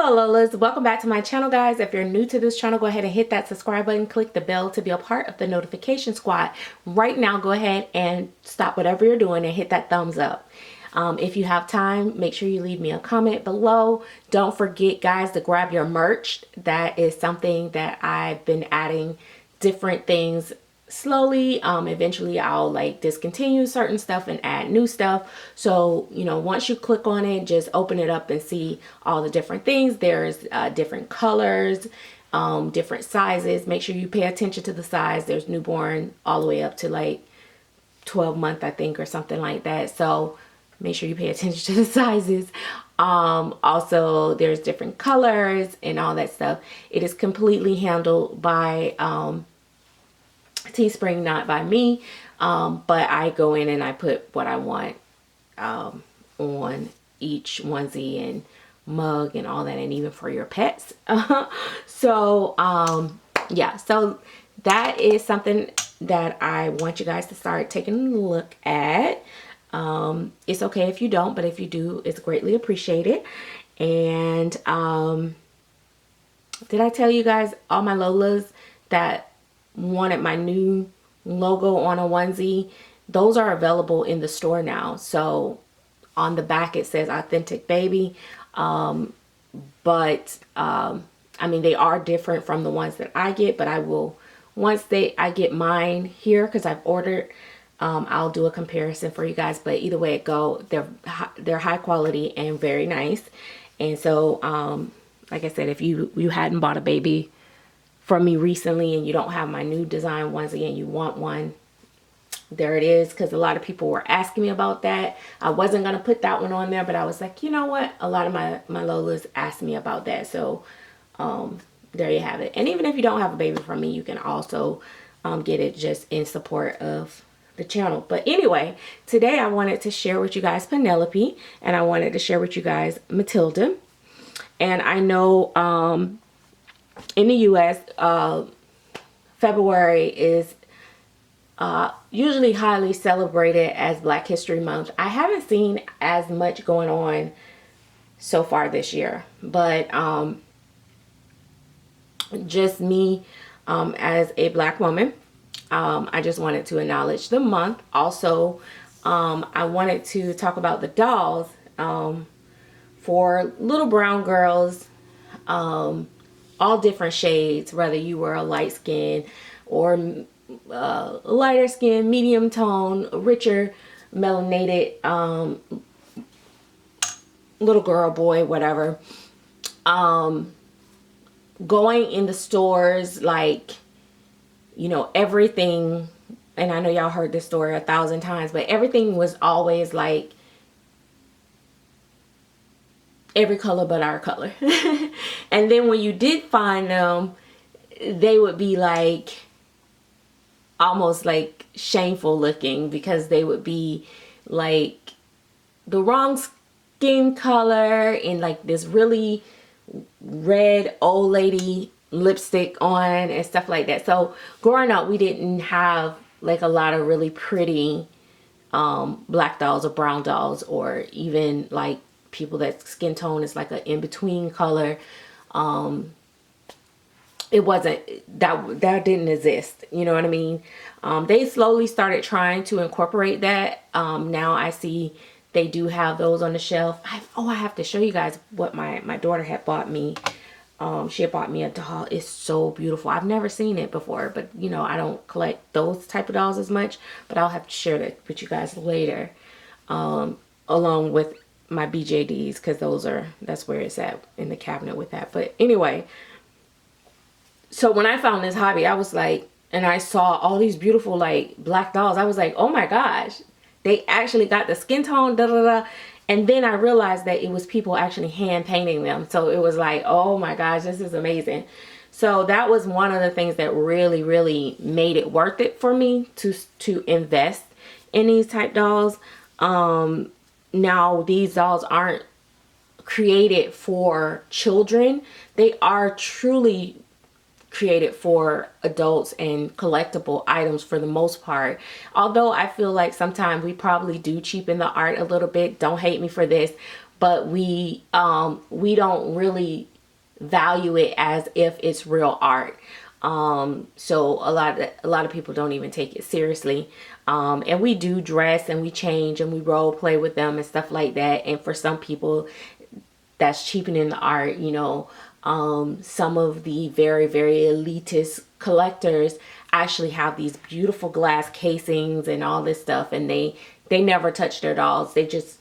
Hello Lolas, welcome back to my channel guys. If you're new to this channel, go ahead and hit that subscribe button, click the bell to be a part of the notification squad. Right now, go ahead and stop whatever you're doing and hit that thumbs up. If you have time, make sure you leave me a comment below. Don't forget guys to grab your merch. That is something that I've been adding different things slowly. Eventually I'll like discontinue certain stuff and add new stuff. So, you know, once you click on it, just open it up and see all the different things. There's different colors, different sizes. Make sure you pay attention to the size. There's newborn all the way up to like 12 month, I think, or something like that. So make sure you pay attention to the sizes. Also there's different colors and all that stuff. It is completely handled by Teespring, not by me, but I go in and I put what I want on each onesie and mug and all that, and even for your pets. So yeah, so that is something that I want you guys to start taking a look at. It's okay if you don't, but if you do, it's greatly appreciated. And did I tell you guys, all my Lolas that wanted my new logo on a onesie, those are available in the store now. So on the back it says Authentic Baby, but I mean, they are different from the ones that I get, but I will, once I get mine here, because I've ordered, I'll do a comparison for you guys. But either way it go, they're high quality and very nice. And so like I said, if you hadn't bought a baby from me recently and you don't have my new design onesie and you want one, there it is. Because a lot of people were asking me about that. I wasn't going to put that one on there, but I was like, you know what, a lot of my Lolas asked me about that. So there you have it. And even if you don't have a baby from me, you can also get it just in support of the channel. But anyway, today I wanted to share with you guys Penelope, and I wanted to share with you guys Matilda. And I know in the US, February is usually highly celebrated as Black History Month. I haven't seen as much going on so far this year, but just me as a Black woman, I just wanted to acknowledge the month. Also, I wanted to talk about the dolls for little brown girls, all different shades, whether you were a light skin or lighter skin, medium tone, richer, melanated little girl, boy, whatever. Going in the stores, like, you know, everything, and I know y'all heard this story 1,000 times, but everything was always like every color but our color. And then when you did find them, they would be like almost like shameful looking, because they would be like the wrong skin color and like this really red old lady lipstick on and stuff like that. So growing up, we didn't have like a lot of really pretty Black dolls or brown dolls, or even like people that skin tone is like an in-between color. It wasn't that didn't exist, you know what I mean? They slowly started trying to incorporate that. Now I see they do have those on the shelf. I have to show you guys what my daughter had bought me. She had bought me a doll. It's so beautiful. I've never seen it before, but you know, I don't collect those type of dolls as much, but I'll have to share that with you guys later, along with my BJDs, because that's where it's at, in the cabinet with that. But anyway, so when I found this hobby, I was like, and I saw all these beautiful like Black dolls, I was like, oh my gosh, they actually got the skin tone, da da da. And then I realized that it was people actually hand painting them. So it was like, oh my gosh, this is amazing. So that was one of the things that really made it worth it for me to invest in these type dolls. Now these dolls aren't created for children. They are truly created for adults and collectible items for the most part. Although I feel like sometimes we probably do cheapen the art a little bit. Don't hate me for this, but we don't really value it as if it's real art. So a lot of people don't even take it seriously. And we do dress and we change and we role play with them and stuff like that. And for some people, that's cheapening the art, you know. Some of the very, very elitist collectors actually have these beautiful glass casings and all this stuff, and they never touch their dolls. They just,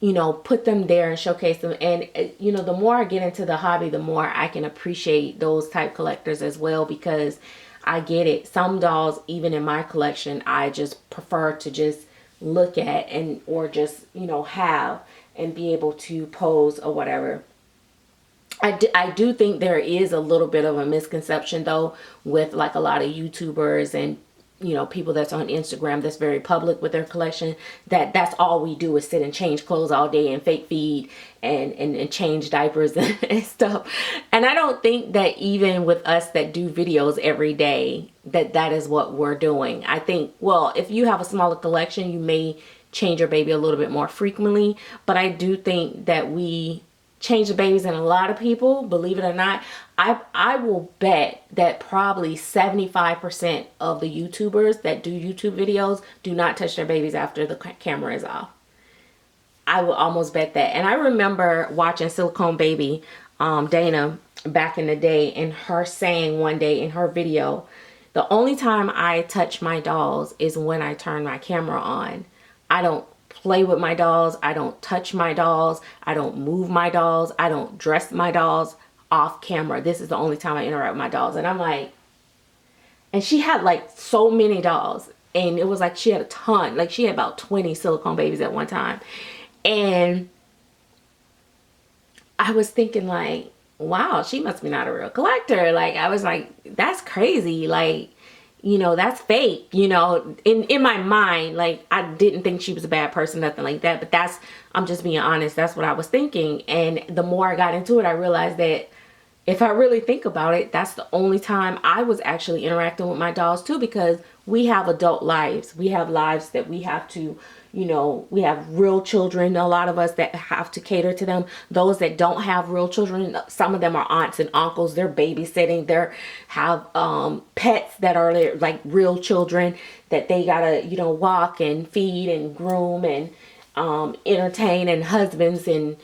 you know, put them there and showcase them. And you know, the more I get into the hobby, the more I can appreciate those type collectors as well, because I get it. Some dolls, even in my collection, I just prefer to just look at and or just, you know, have and be able to pose or whatever. I do think there is a little bit of a misconception though with like a lot of YouTubers and, you know, people that's on Instagram that's very public with their collection, that that's all we do is sit and change clothes all day and fake feed and change diapers and stuff. And I don't think that even with us that do videos every day, that is what we're doing. I think, well, if you have a smaller collection, you may change your baby a little bit more frequently, but I do think that we change the babies, and a lot of people, believe it or not, I will bet that probably 75% of the YouTubers that do YouTube videos do not touch their babies after the camera is off. I will almost bet that. And I remember watching Silicone Baby, Dana, back in the day, and her saying one day in her video, the only time I touch my dolls is when I turn my camera on. I don't play with my dolls. I don't touch my dolls. I don't move my dolls. I don't dress my dolls off camera. This is the only time I interact with my dolls. And I'm like, and she had like so many dolls, and it was like she had a ton, like she had about 20 Silicone Babies at one time. And I was thinking like, wow, she must be not a real collector. Like, I was like, that's crazy. Like, you know, that's fake, you know, in my mind. Like, I didn't think she was a bad person, nothing like that, but that's, I'm just being honest, that's what I was thinking. And the more I got into it, I realized that if I really think about it, that's the only time I was actually interacting with my dolls too, because we have adult lives. We have lives that we have to, you know, we have real children, a lot of us that have to cater to them. Those that don't have real children, some of them are aunts and uncles, they're babysitting, they have pets that are like real children that they gotta, you know, walk and feed and groom and entertain, and husbands and,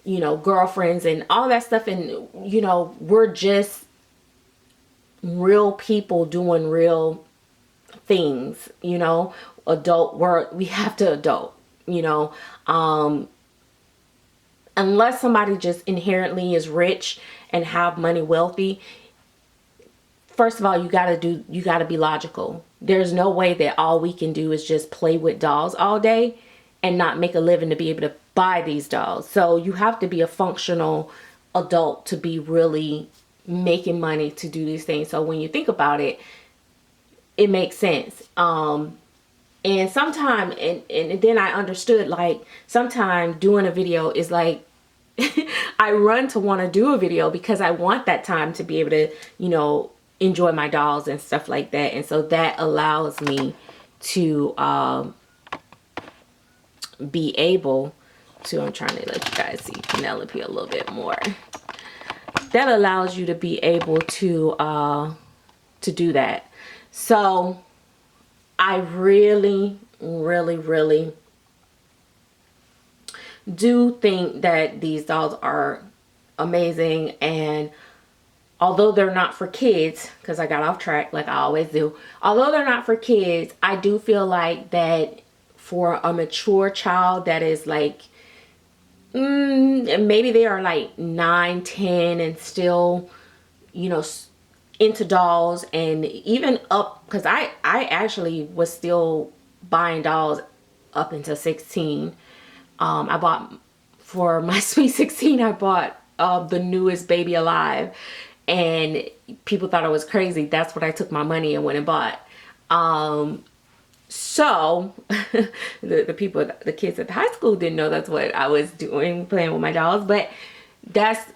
you know, girlfriends and all that stuff. And, you know, we're just real people doing real things, you know. We have to adult, you know. Unless somebody just inherently is rich and have money, wealthy, first of all, you gotta be logical. There's no way that all we can do is just play with dolls all day and not make a living to be able to buy these dolls. So you have to be a functional adult to be really making money to do these things. So when you think about it, it makes sense. And sometimes, and then I understood, like, sometimes doing a video is like, I run to want to do a video because I want that time to be able to, you know, enjoy my dolls and stuff like that. And so that allows me to be able to, I'm trying to let you guys see Penelope a little bit more. That allows you to be able to do that. So I really, really, really do think that these dolls are amazing. And although they're not for kids, because I got off track like I always do, although they're not for kids, I do feel like that for a mature child that is like, maybe they are like 9, 10 and still, you know, into dolls, and even up, because I actually was still buying dolls up until 16. I bought, for my sweet 16, I bought the newest baby alive, and people thought I was crazy. That's what I took my money and went and bought. So the people, the kids at the high school didn't know that's what I was doing, playing with my dolls. But that's,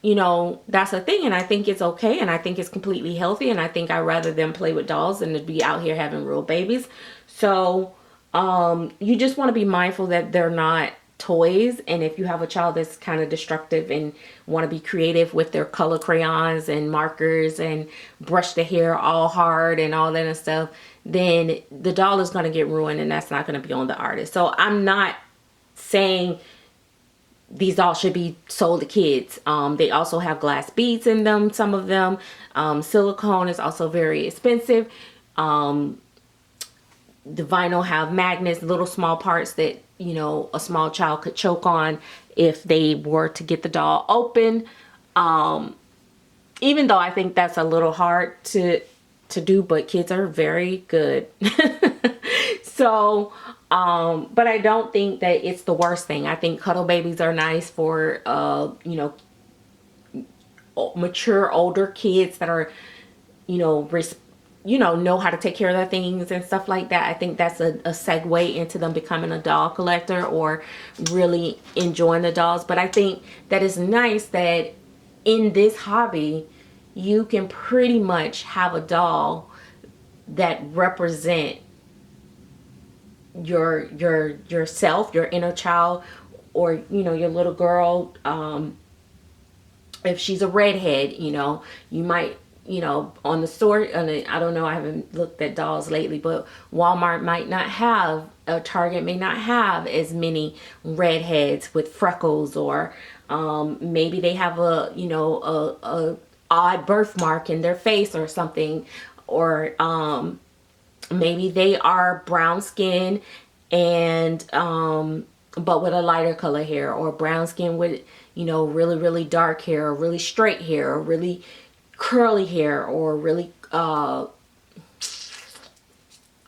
you know, that's a thing, and I think it's okay, and I think it's completely healthy, and I think I'd rather them play with dolls than to be out here having real babies. So you just want to be mindful that they're not toys. And if you have a child that's kind of destructive and want to be creative with their color crayons and markers and brush the hair all hard and all that and stuff, then the doll is going to get ruined, and that's not going to be on the artist. So I'm not saying these dolls should be sold to kids. They also have glass beads in them, some of them. Silicone is also very expensive. The vinyl have magnets, little small parts that, you know, a small child could choke on if they were to get the doll open. Even though I think that's a little hard to do, but kids are very good. So, but I don't think that it's the worst thing. I think cuddle babies are nice for, you know, mature, older kids that are, you know how to take care of their things and stuff like that. I think that's a segue into them becoming a doll collector or really enjoying the dolls. But I think that it's nice that in this hobby, you can pretty much have a doll that represent yourself, your inner child, or, you know, your little girl. If she's a redhead, you know, you might, you know, on the store, I don't know, I haven't looked at dolls lately, but Walmart might not have, Target may not have as many redheads with freckles, or maybe they have a, you know, a odd birthmark in their face or something, or maybe they are brown skin and but with a lighter color hair, or brown skin with, you know, really, really dark hair, or really straight hair, or really curly hair, or really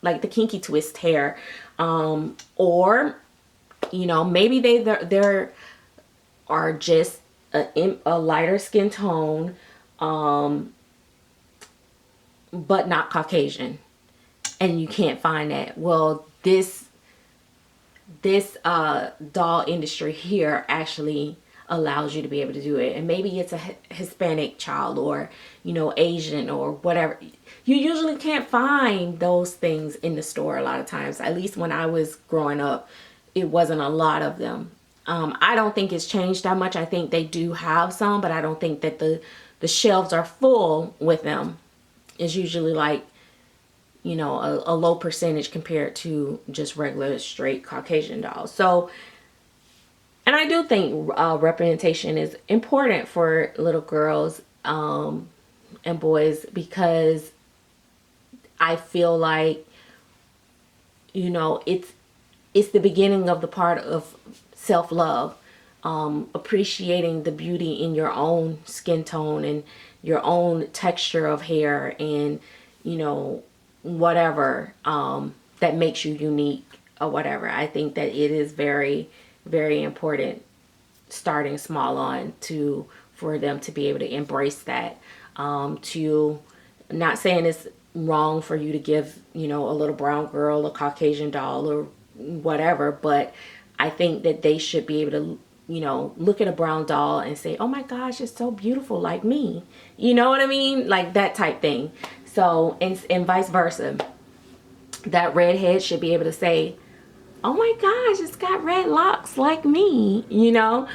like the kinky twist hair, or, you know, maybe they are just a lighter skin tone, but not Caucasian, and you can't find that. Well, this doll industry here actually allows you to be able to do it. And maybe it's a Hispanic child, or, you know, Asian, or whatever. You usually can't find those things in the store a lot of times. At least when I was growing up, it wasn't a lot of them. I don't think it's changed that much. I think they do have some, but I don't think that the shelves are full with them. It's usually like, you know, a low percentage compared to just regular straight Caucasian dolls. So, and I do think representation is important for little girls and boys, because I feel like, you know, it's the beginning of the part of self-love, appreciating the beauty in your own skin tone and your own texture of hair, and, you know, whatever that makes you unique or whatever. I think that it is very, very important, starting small on, for them to be able to embrace that. To, not saying it's wrong for you to give, you know, a little brown girl a Caucasian doll or whatever, but I think that they should be able to, you know, look at a brown doll and say, oh my gosh, it's so beautiful like me. You know what I mean? Like that type thing. So, and vice versa. That redhead should be able to say, oh my gosh, it's got red locks like me, you know?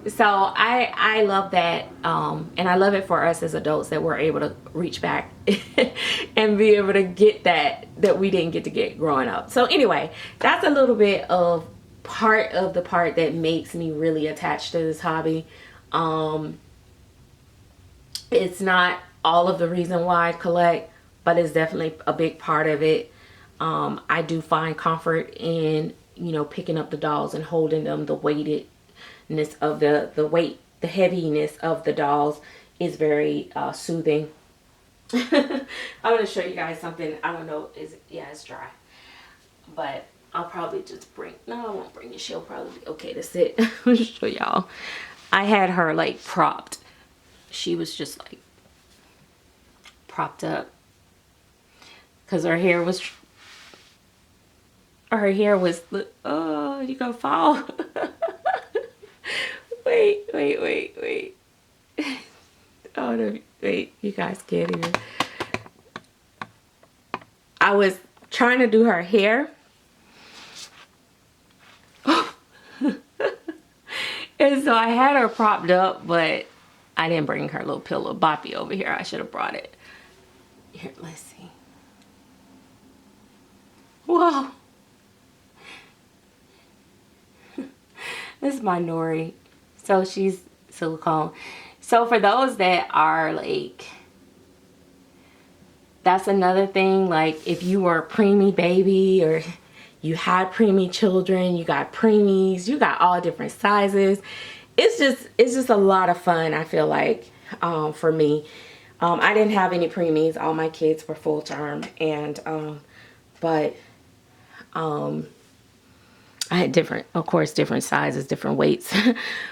So I love that. And I love it for us as adults that we're able to reach back and be able to get that we didn't get to get growing up. So anyway, that's a little bit of part that makes me really attached to this hobby. It's not all of the reason why I collect, but it's definitely a big part of it. I do find comfort in, you know, picking up the dolls and holding them. The weightedness of the weight, the heaviness of the dolls is very soothing. I'm going to show you guys something. I don't know, it's dry, but I'll probably just I won't bring it. She'll probably be okay to sit. I'll show y'all. I had her like propped. She was just like propped up because her hair was oh, you gonna fall. wait. Oh no, wait, you guys can't even. I was trying to do her hair. And so I had her propped up, but I didn't bring her little pillow boppy over here. I should have brought it. Here, let's see. Whoa. This is my Nori. So she's silicone. So for those that are like, that's another thing. Like if you were a preemie baby or you had preemie children, you got preemies, you got all different sizes. It's just a lot of fun, I feel like, for me. I didn't have any preemies. All my kids were full term, and but I had different, of course, different sizes, different weights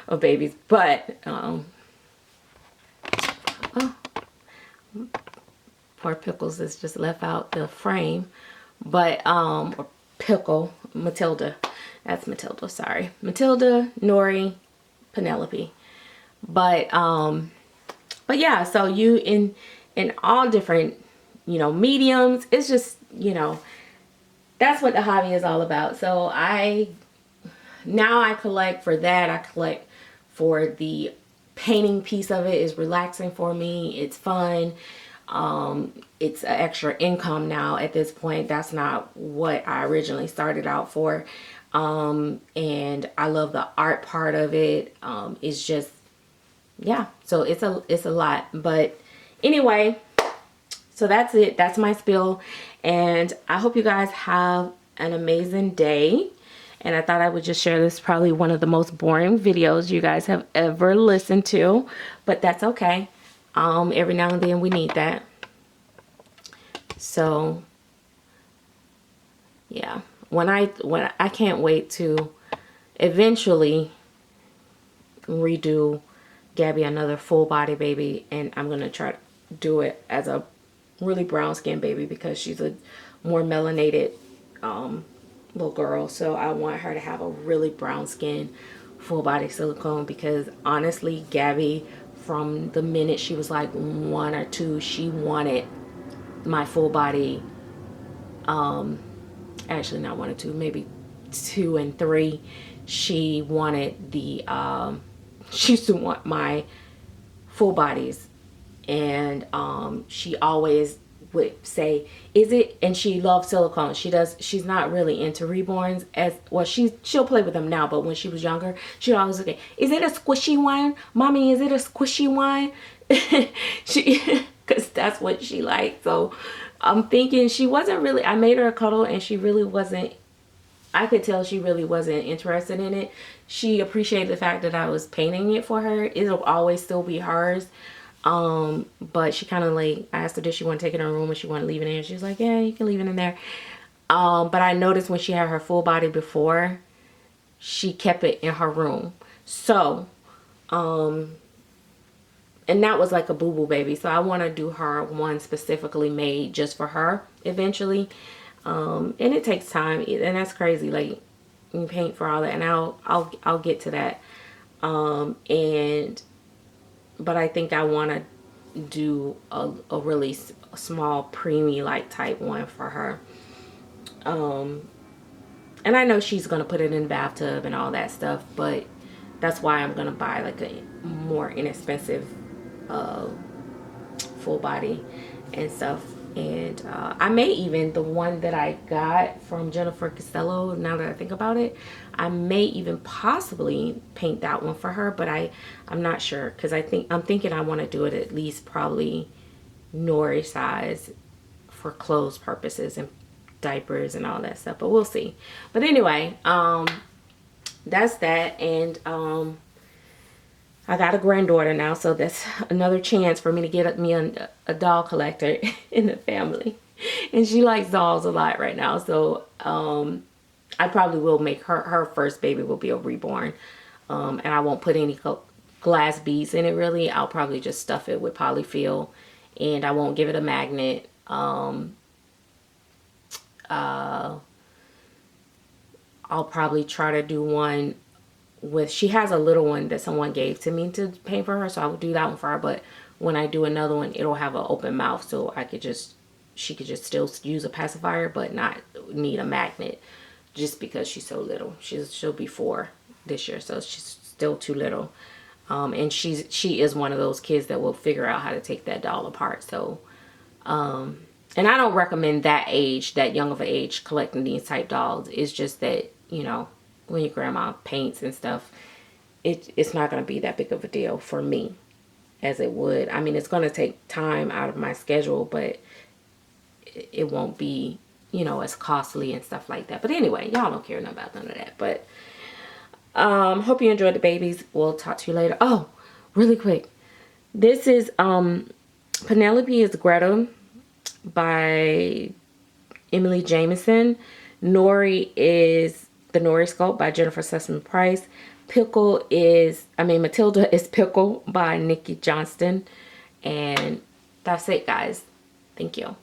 of babies. But oh, poor Pickles is just left out the frame. But or Pickle, Matilda. That's Matilda, sorry. Matilda, Nori, Penelope. But yeah, so you in all different, you know, mediums. It's just, you know, that's what the hobby is all about. So now I collect for that. I collect for the painting piece of it. Is relaxing for me. It's fun. It's an extra income now at this point. That's not what I originally started out for. And I love the art part of it. It's just, yeah, so it's a lot. But anyway, so that's it. That's my spiel. And I hope you guys have an amazing day. And I thought I would just share this, probably one of the most boring videos you guys have ever listened to, but that's okay. Every now and then we need that. So yeah, when I can't wait to eventually redo Gabby another full body baby, and I'm gonna try to do it as a really brown skinned baby because she's a more melanated little girl. So I want her to have a really brown skin, full body silicone, because honestly, Gabby, from the minute she was like 1 or 2, she wanted my full body. Actually not 1 or 2, maybe 2 and 3. She wanted the she used to want my full bodies, and she always would say, is it, and she loves silicone. She's not really into Reborns as well. She'll play with them now, but when she was younger, she'd always look at, is it a squishy one, mommy? Is it a squishy one? Because that's what she liked. So I'm thinking she wasn't really, I made her a cuddle and she really wasn't, I could tell she really wasn't interested in it. She appreciated the fact that I was painting it for her. It'll always still be hers. But she kind of like, I asked her, did she want to take it in her room, and she wanted to leave it in there. She was like, yeah, you can leave it in there. But I noticed when she had her full body before, she kept it in her room. So, and that was like a boo-boo baby. So I want to do her one specifically made just for her eventually. And it takes time, and that's crazy. Like, you paint for all that, and I'll get to that. But I think I want to do a really small preemie like type one for her. And I know she's gonna put it in the bathtub and all that stuff, but that's why I'm gonna buy like a more inexpensive full body and stuff. And I may even, the one that I got from Jennifer Costello, now that I think about it, I may even possibly paint that one for her, but I'm not sure, because I'm thinking I want to do it at least probably Nori size for clothes purposes and diapers and all that stuff, but we'll see. But anyway, that's that. And I got a granddaughter now, so that's another chance for me to get me a doll collector in the family. And she likes dolls a lot right now, so I probably will make her first baby will be a reborn. And I won't put any glass beads in it really. I'll probably just stuff it with polyfill, and I won't give it a magnet. I'll probably try to do one with, she has a little one that someone gave to me to paint for her, so I will do that one for her. But when I do another one, it'll have an open mouth, so she could just still use a pacifier but not need a magnet, just because she's so little. She'll be 4 this year, so she's still too little. And she is one of those kids that will figure out how to take that doll apart. So, and I don't recommend that age, that young of an age, collecting these type dolls. It's just that, you know, when your grandma paints and stuff, it's not going to be that big of a deal for me as it would. I mean, it's going to take time out of my schedule, but it won't be, you know, as costly and stuff like that. But anyway, y'all don't care about none of that. But hope you enjoyed the babies. We'll talk to you later. Oh, really quick. This is Penelope is Greta by Emily Jameson. Nori is the Nori Sculpt by Jennifer Sussman Price. Matilda is Pickle by Nikki Johnston. And that's it, guys. Thank you.